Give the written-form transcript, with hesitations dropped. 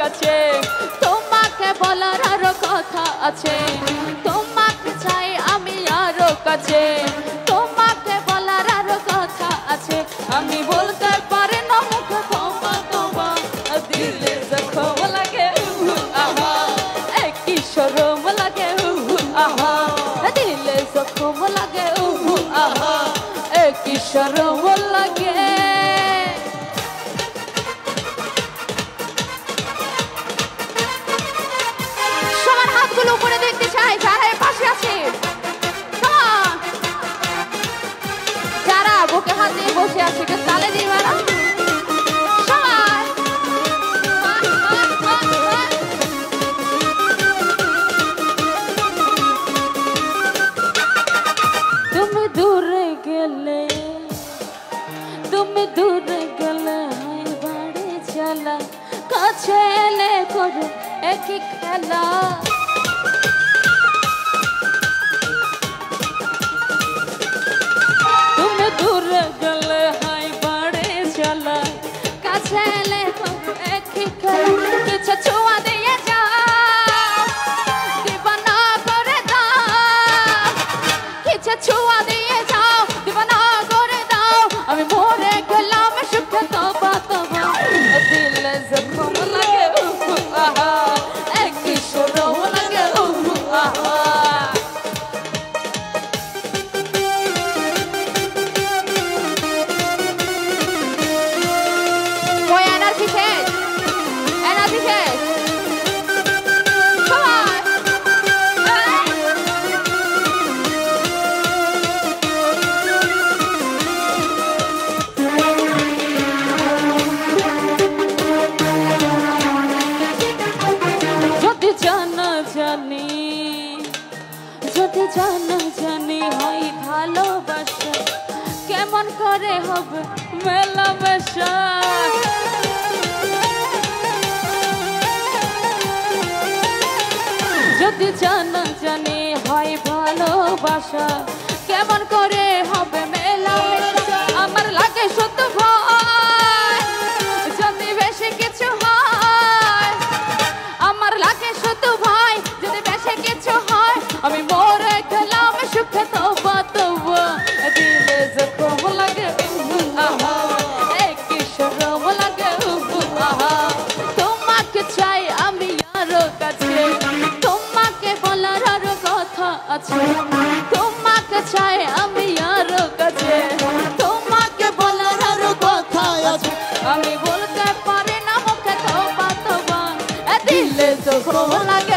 কাছে তোমাকে বলার আরো কথা আছে তোমাকে চাই আমি আরো কাছে তোমাকে বলার আরো কথা আছে আমি বলতে পারি না মুখে তোমা তোমা দিলে জখম লাগে আহা কি শরম লাগে আহা দিলে জখম লাগে আহা কি শরম লাগে সবার হাতগুলো উপরে দেখতে চাই যারা পাশে আছে যারা বুকে হাত দিয়ে বসে আছে একটু তালে দিবা না তুমি দূরে গেলে বাড়ি চলা কাছে এলে করো একই খেলা তুমি দূরে গেলে হাই বাড়ি চলা কাছে এলে করো একই খেলা কিছু ছোঁয়া দিয়ে যাও দিবানা করে দাও কিছু ছোঁয়া দিয়ে যাও দিবানা করে দাও আমি মরে গেলাম সুখে তবা তবা দিলে জখম লাগে আহা একই শরম লাগে আহা কই এনার্জি শেষ যদি জানা জানি হয় ভালোবাসা কেমন করে হবে মেলামেশা যদি জানা জানি হয় ভালোবাসা কেমন করে হবে মেলামেশা আমার লাগে সত্য ভয় যদি বেশি কিছু হয় আমার লাগে সত্য ভয় যদি বেশি কিছু হয় আমি মরে গেলাম সুখে তবা তবা দিলে জখম লাগে আহা একই শরম লাগে আহা তোমাকে চাই আমি আরো কাছে তোমাকে বলার আরো কথা আছে তোমাকে চাই আমি আরো কাছে তোমাকে বলার আরো কথা আছে আমি বলতে পারি না মুখে তবা তবা দিলে জখম লাগে